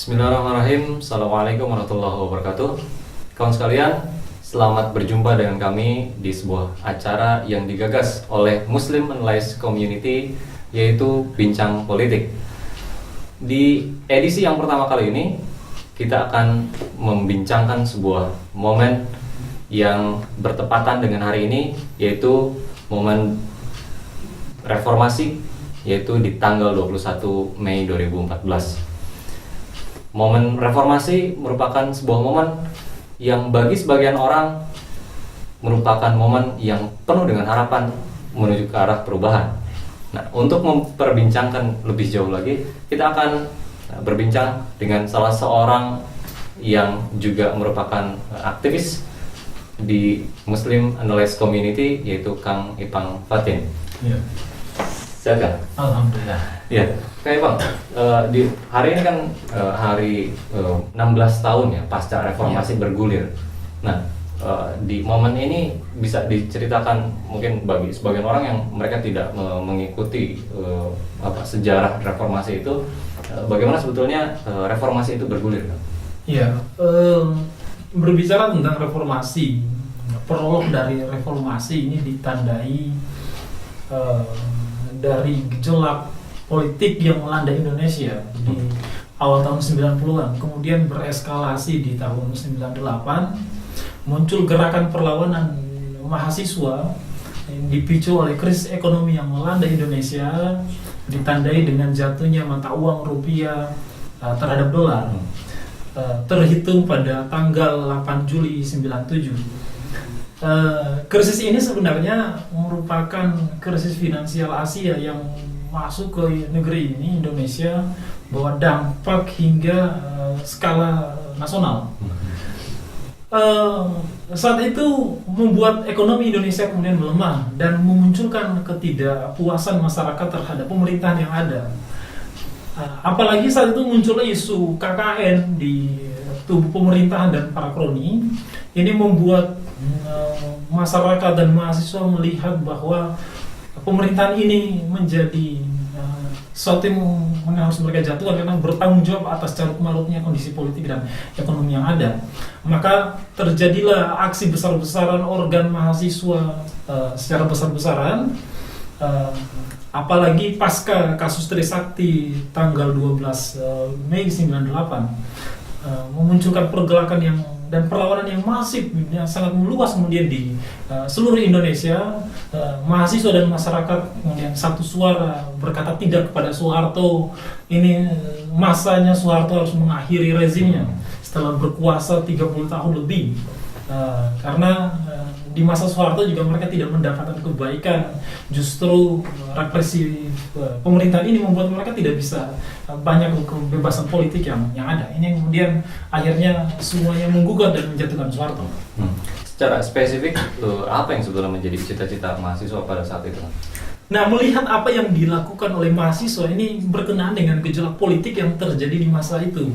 Bismillahirrahmanirrahim. Assalamualaikum warahmatullahi wabarakatuh. Kawan sekalian, selamat berjumpa dengan kami di sebuah acara yang digagas oleh Muslim Analyst Community, yaitu Bincang Politik. Di edisi yang pertama kali ini, kita akan membincangkan sebuah momen yang bertepatan dengan hari ini, yaitu momen reformasi, yaitu di tanggal 21 Mei 2014. Momen reformasi merupakan sebuah momen yang bagi sebagian orang merupakan momen yang penuh dengan harapan menuju ke arah perubahan. Nah, untuk memperbincangkan lebih jauh lagi, kita akan berbincang dengan salah seorang yang juga merupakan aktivis di Muslim Analyst Community, yaitu Kang Ipang Fatin. Ya. Sehat kan? Alhamdulillah. Ya, kayak Bang, di hari ini kan hari 16 tahun ya pasca reformasi bergulir. Nah, di momen ini bisa diceritakan mungkin bagi sebagian orang yang mereka tidak mengikuti sejarah reformasi itu, bagaimana sebetulnya reformasi itu bergulir? Iya, berbicara tentang reformasi, prolog dari reformasi ini ditandai dari gejolak politik yang melanda Indonesia di awal tahun 90-an, kemudian bereskalasi di tahun 98, muncul gerakan perlawanan mahasiswa yang dipicu oleh krisis ekonomi yang melanda Indonesia, ditandai dengan jatuhnya mata uang rupiah terhadap dolar, terhitung pada tanggal 8 Juli 97. Krisis ini sebenarnya merupakan krisis finansial Asia yang masuk ke negeri ini, Indonesia, bahwa dampak hingga skala nasional. Saat itu membuat ekonomi Indonesia kemudian melemah dan memunculkan ketidakpuasan masyarakat terhadap pemerintahan yang ada. Apalagi saat itu muncul isu KKN di tubuh pemerintahan dan para kroni. Ini membuat masyarakat dan mahasiswa melihat bahwa pemerintahan ini menjadi sesuatu yang harus mereka jatuhkan karena bertanggung jawab atas carut-marutnya kondisi politik dan ekonomi yang ada. Maka terjadilah aksi besar-besaran organ mahasiswa secara besar-besaran, apalagi pasca kasus Trisakti tanggal 12 Mei 98, memunculkan pergerakan yang dan perlawanan yang masif, yang sangat meluas kemudian di seluruh Indonesia. Mahasiswa dan masyarakat kemudian satu suara berkata tidak kepada Soeharto. Ini masanya Soeharto harus mengakhiri rezimnya setelah berkuasa 30 tahun lebih. Karena di masa Soeharto juga mereka tidak mendapatkan kebaikan, justru represi pemerintahan ini membuat mereka tidak bisa banyak kebebasan politik yang ada. Ini kemudian akhirnya semuanya menggugat dan menjatuhkan Soeharto. Secara spesifik, apa yang sebetulnya menjadi cita-cita mahasiswa pada saat itu? Nah, melihat apa yang dilakukan oleh mahasiswa ini berkenaan dengan gejolak politik yang terjadi di masa itu.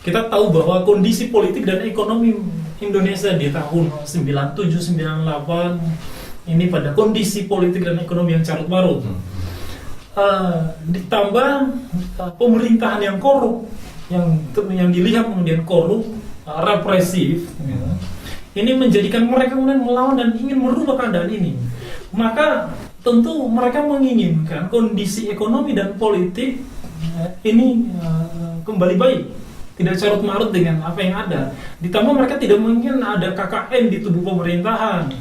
Kita tahu bahwa kondisi politik dan ekonomi Indonesia di tahun 97-98 ini pada kondisi politik dan ekonomi yang carut marut. Ditambah pemerintahan yang korup, yang dilihat kemudian korup, represif, ini menjadikan mereka kemudian melawan dan ingin merubah keadaan ini. Maka tentu mereka menginginkan kondisi ekonomi dan politik ini kembali baik, tidak carut marut dengan apa yang ada. Ditambah mereka tidak menginginkan ada KKN di tubuh pemerintahan.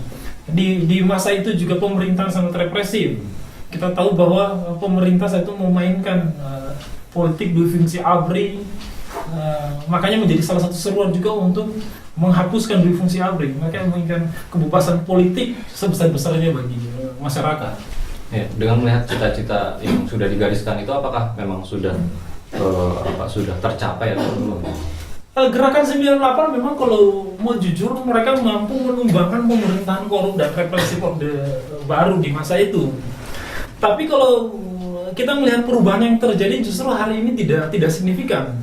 Di masa itu juga pemerintahan sangat represif. Kita tahu bahwa pemerintah saat itu memainkan politik dui fungsi ABRI, makanya menjadi salah satu seruan juga untuk menghapuskan dui fungsi ABRI. Mereka menginginkan kebebasan politik sebesar-besarnya bagi masyarakat. Ya, dengan melihat cita-cita yang sudah digariskan itu, apakah memang sudah sudah tercapai atau belum? Gerakan 98 memang kalau mau jujur mereka mampu menumbangkan pemerintahan korup dan represif orde baru di masa itu. Tapi kalau kita melihat perubahan yang terjadi justru hari ini tidak signifikan.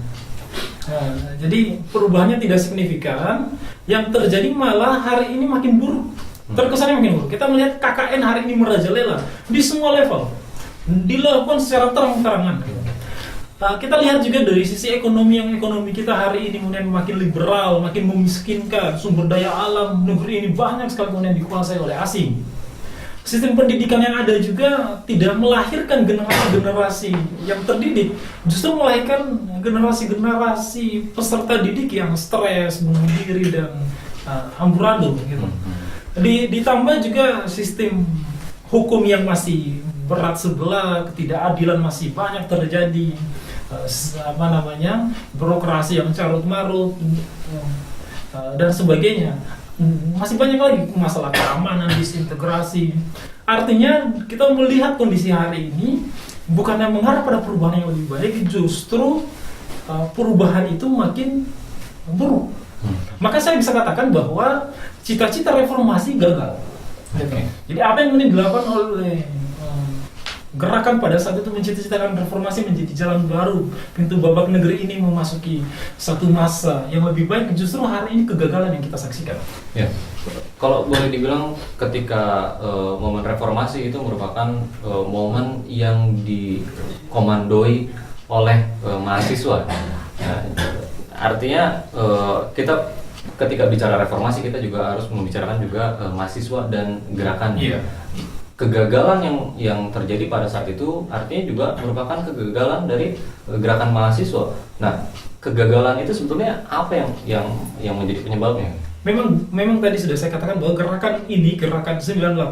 Jadi perubahannya tidak signifikan, yang terjadi malah hari ini makin buruk. Terkesannya makin buruk. Kita melihat KKN hari ini merajalela di semua level, dilakukan secara terang-terangan. Kita lihat juga dari sisi ekonomi, yang ekonomi kita hari ini kemudian makin liberal, makin memiskinkan, sumber daya alam negeri ini banyak sekali kemudian dikuasai oleh asing. Sistem pendidikan yang ada juga tidak melahirkan generasi-generasi yang terdidik, justru melahirkan generasi-generasi peserta didik yang stres, bunuh diri, dan amburadul gitu. Ditambah juga sistem hukum yang masih berat sebelah, ketidakadilan masih banyak terjadi, birokrasi yang carut marut, dan sebagainya. Masih banyak lagi masalah keamanan, disintegrasi. Artinya kita melihat kondisi hari ini bukannya mengharap pada perubahan yang lebih baik, justru perubahan itu makin buruk. Maka saya bisa katakan bahwa cita-cita reformasi gagal. Okay. Jadi apa yang dilakukan oleh gerakan pada saat itu mencita-citakan reformasi menjadi jalan baru, pintu babak negeri ini memasuki satu masa yang lebih baik, justru hari ini kegagalan yang kita saksikan. Ya, kalau boleh dibilang ketika momen reformasi itu merupakan momen yang dikomandoi oleh mahasiswa. Nah, artinya kita ketika bicara reformasi kita juga harus membicarakan juga mahasiswa dan gerakan. Iya. Kegagalan yang terjadi pada saat itu artinya juga merupakan kegagalan dari gerakan mahasiswa. Nah, kegagalan itu sebetulnya apa yang menjadi penyebabnya? Memang tadi sudah saya katakan bahwa gerakan 98,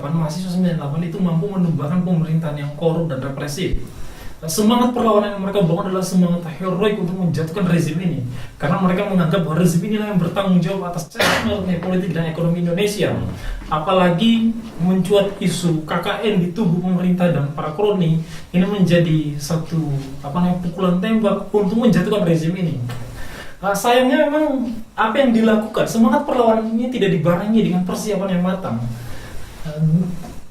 mahasiswa 98 itu mampu menumbangkan pemerintahan yang korup dan represif. Semangat perlawanan yang mereka bangun adalah semangat heroik untuk menjatuhkan rezim ini, karena mereka menganggap bahwa rezim inilah yang bertanggung jawab atas ceknya politik dan ekonomi Indonesia. Apalagi mencuat isu KKN di tubuh pemerintah dan para kroni, ini menjadi satu pukulan tembak untuk menjatuhkan rezim ini. Sayangnya memang apa yang dilakukan, semangat perlawanan ini tidak dibarengi dengan persiapan yang matang.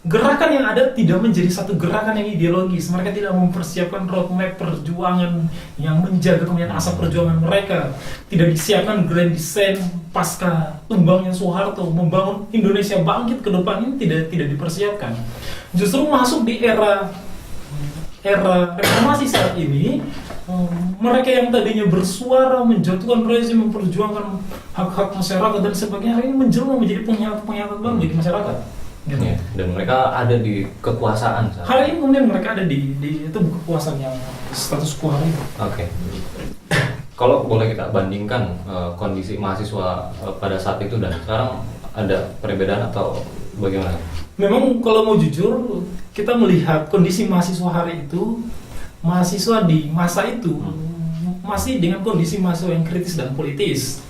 Gerakan yang ada tidak menjadi satu gerakan yang ideologis. Mereka tidak mempersiapkan roadmap perjuangan yang menjaga kemudian asap perjuangan mereka. Tidak disiapkan grand design pasca tumbangnya Soeharto, membangun Indonesia bangkit ke depan, ini tidak dipersiapkan. Justru masuk di era reformasi saat ini, mereka yang tadinya bersuara menjatuhkan rezim, memperjuangkan hak-hak masyarakat dan sebagainya, hari ini menjelma menjadi pengkhianat baru bagi masyarakat. Gitu. Ya, dan mereka ada di kekuasaan saat hari ini kemudian mereka ada di itu kekuasaan yang status quo hari ini. Oke. Kalau boleh kita bandingkan kondisi mahasiswa pada saat itu dan sekarang, ada perbedaan atau bagaimana? Memang kalau mau jujur, kita melihat kondisi mahasiswa hari itu, mahasiswa di masa itu masih dengan kondisi mahasiswa yang kritis dan politis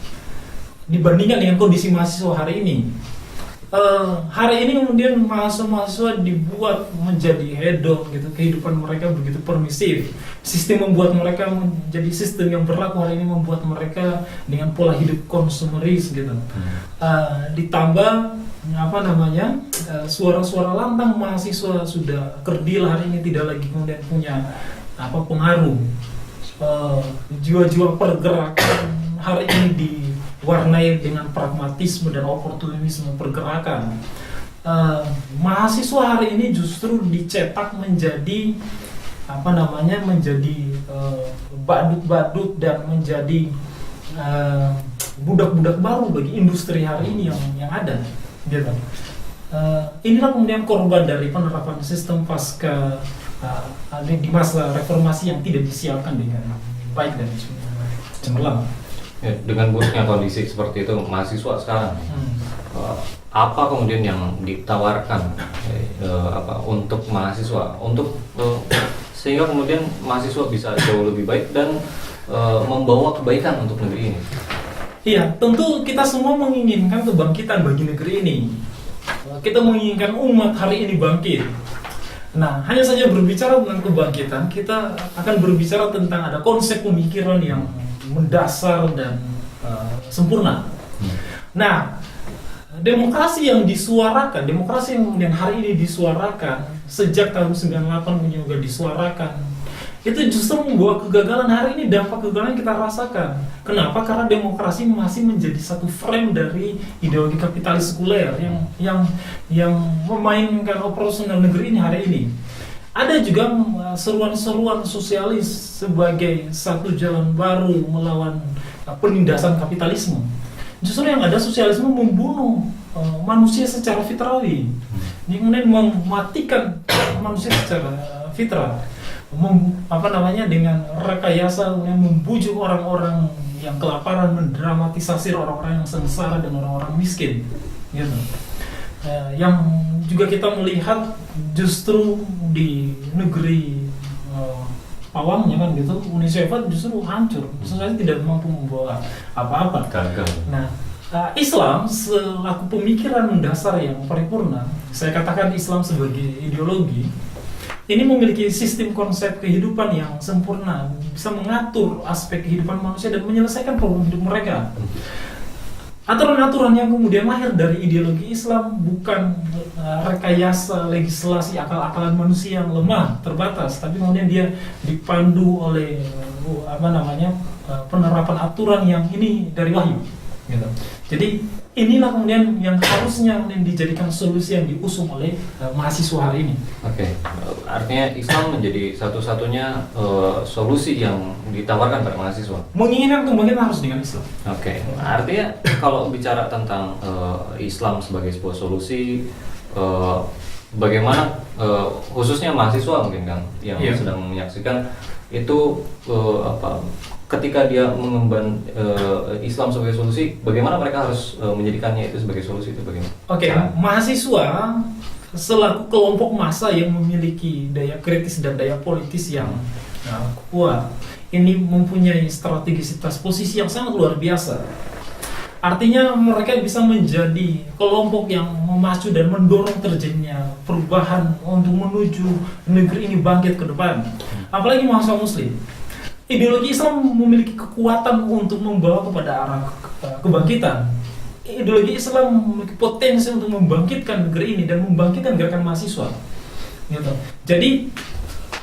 dibandingkan dengan kondisi mahasiswa hari ini. Hari ini kemudian mahasiswa dibuat menjadi hedon gitu, kehidupan mereka begitu permisif. Sistem membuat mereka menjadi sistem yang berlaku hari ini, membuat mereka dengan pola hidup konsumeris gitu. Ditambah suara-suara lantang mahasiswa sudah kerdil hari ini, tidak lagi kemudian punya pengaruh. Jiwa-jiwa pergerakan hari ini diwarnai dengan pragmatisme dan oportunisme pergerakan. Mahasiswa hari ini justru dicetak menjadi badut-badut dan menjadi budak-budak baru bagi industri hari ini yang ada. Gitu. Inilah kemudian korban dari penerapan sistem pasca di masa reformasi yang tidak disiapkan dengan baik dan cemerlang. Ya, dengan buruknya kondisi seperti itu mahasiswa sekarang, apa kemudian yang ditawarkan untuk mahasiswa sehingga kemudian mahasiswa bisa jauh lebih baik dan membawa kebaikan untuk negeri ini? Iya, tentu kita semua menginginkan kebangkitan bagi negeri ini. Kita menginginkan umat hari ini bangkit. Nah, hanya saja berbicara tentang kebangkitan, kita akan berbicara tentang ada konsep pemikiran yang mendasar dan sempurna. Nah, demokrasi yang disuarakan, demokrasi yang hari ini disuarakan sejak tahun 98 juga disuarakan, itu justru membawa kegagalan hari ini. Dampak kegagalan kita rasakan. Kenapa? Karena demokrasi masih menjadi satu frame dari ideologi kapitalis sekuler yang memainkan operasional negeri ini hari ini. ada juga seruan-seruan sosialis sebagai satu jalan baru melawan penindasan kapitalisme. Justru yang ada sosialisme membunuh manusia secara fitrawi, kemudian mematikan manusia secara fitrah, dengan rekayasa, kemudian membujuk orang-orang yang kelaparan, mendramatisasi orang-orang yang sengsara dan orang-orang miskin, gitu. Yang juga kita melihat justru di negeri pawangnya kan gitu, Uni Soviet justru hancur, saya tidak mampu membawa apa-apa. Gagal. Nah, Islam selaku pemikiran mendasar yang paripurna, saya katakan Islam sebagai ideologi, ini memiliki sistem konsep kehidupan yang sempurna, bisa mengatur aspek kehidupan manusia dan menyelesaikan problem hidup mereka. Aturan-aturan yang kemudian lahir dari ideologi Islam bukan rekayasa legislasi akal-akalan manusia yang lemah, terbatas, tapi kemudian dia dipandu oleh penerapan aturan yang ini dari wahyu, gitu. Jadi inilah kemudian yang harusnya dijadikan solusi yang diusung oleh mahasiswa hari ini. Oke. Artinya Islam menjadi satu-satunya solusi yang ditawarkan pada mahasiswa. Menginginkan kebangkitan harus dengan Islam. Oke. Artinya kalau bicara tentang Islam sebagai sebuah solusi, bagaimana khususnya mahasiswa mungkin Kang yang sedang menyaksikan itu ketika dia mengemban Islam sebagai solusi, bagaimana mereka harus menjadikannya itu sebagai solusi itu bagaimana? Oke, mahasiswa selaku kelompok massa yang memiliki daya kritis dan daya politis yang kuat, ini mempunyai strategisitas posisi yang sangat luar biasa. Artinya mereka bisa menjadi kelompok yang memacu dan mendorong terjadinya perubahan untuk menuju negeri ini bangkit ke depan. Apalagi mahasiswa Muslim. Ideologi Islam memiliki kekuatan untuk membawa kepada arah kebangkitan. Ideologi Islam memiliki potensi untuk membangkitkan negeri ini dan membangkitkan gerakan mahasiswa. Gitu. Jadi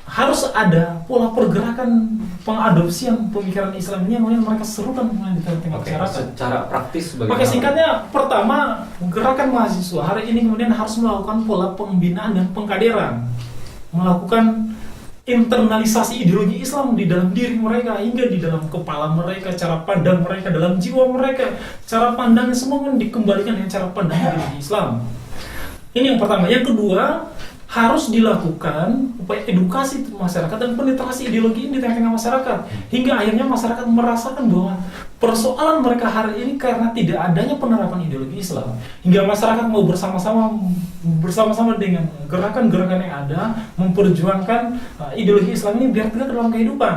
harus ada pola pergerakan pengadopsian pemikiran Islam ini yang kemudian mereka serukan di tengah-tengah masyarakat. Secara praktis bagaimana? Oke, singkatnya, pertama, gerakan mahasiswa hari ini kemudian harus melakukan pola pembinaan dan pengkaderan, melakukan internalisasi ideologi Islam di dalam diri mereka hingga di dalam kepala mereka, cara pandang mereka, dalam jiwa mereka, cara pandang semua kan dikembalikan dengan cara pandang ideologi Islam. Ini yang pertama. Yang kedua, harus dilakukan upaya edukasi masyarakat dan penetrasi ideologi ini di tengah-tengah masyarakat hingga akhirnya masyarakat merasakan bahwa persoalan mereka hari ini karena tidak adanya penerapan ideologi Islam, hingga masyarakat mau bersama-sama dengan gerakan-gerakan yang ada memperjuangkan ideologi Islam ini biar tidak dalam kehidupan.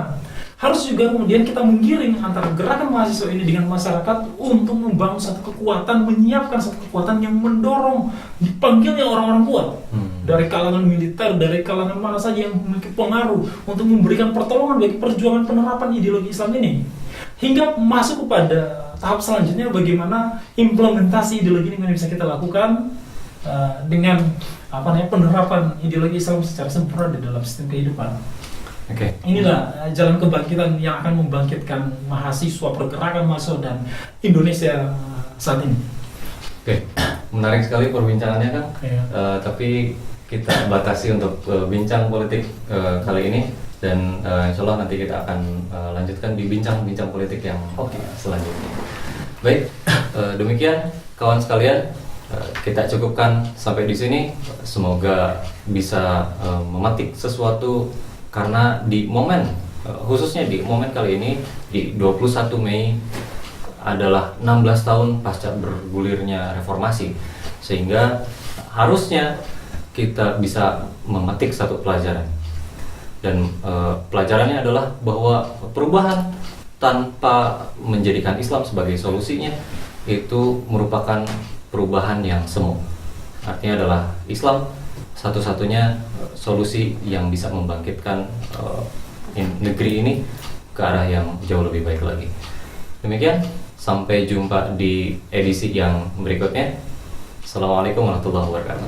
Harus juga kemudian kita menggiring antara gerakan mahasiswa ini dengan masyarakat untuk membangun satu kekuatan, menyiapkan satu kekuatan yang mendorong dipanggilnya orang-orang kuat dari kalangan militer, dari kalangan mana saja yang memiliki pengaruh untuk memberikan pertolongan bagi perjuangan penerapan ideologi Islam ini, hingga masuk kepada tahap selanjutnya bagaimana implementasi ideologi ini bisa kita lakukan dengan penerapan ideologi Islam secara sempurna di dalam sistem kehidupan. Oke. Inilah jalan kebangkitan yang akan membangkitkan mahasiswa, pergerakan mahasiswa dan Indonesia saat ini. Oke, menarik sekali perbincangannya Kang. Iya. Tapi kita batasi untuk bincang politik kali ini dan insya Allah nanti kita akan lanjutkan di bincang-bincang politik yang selanjutnya. Baik, demikian kawan sekalian, kita cukupkan sampai di sini. Semoga bisa memetik sesuatu. Karena di momen, khususnya di momen kali ini, di 21 Mei adalah 16 tahun pasca bergulirnya reformasi. Sehingga harusnya kita bisa memetik satu pelajaran. Dan pelajarannya adalah bahwa perubahan tanpa menjadikan Islam sebagai solusinya itu merupakan perubahan yang semu. Artinya adalah Islam satu-satunya solusi yang bisa membangkitkan negeri ini ke arah yang jauh lebih baik lagi. Demikian, sampai jumpa di edisi yang berikutnya. Assalamualaikum warahmatullahi wabarakatuh.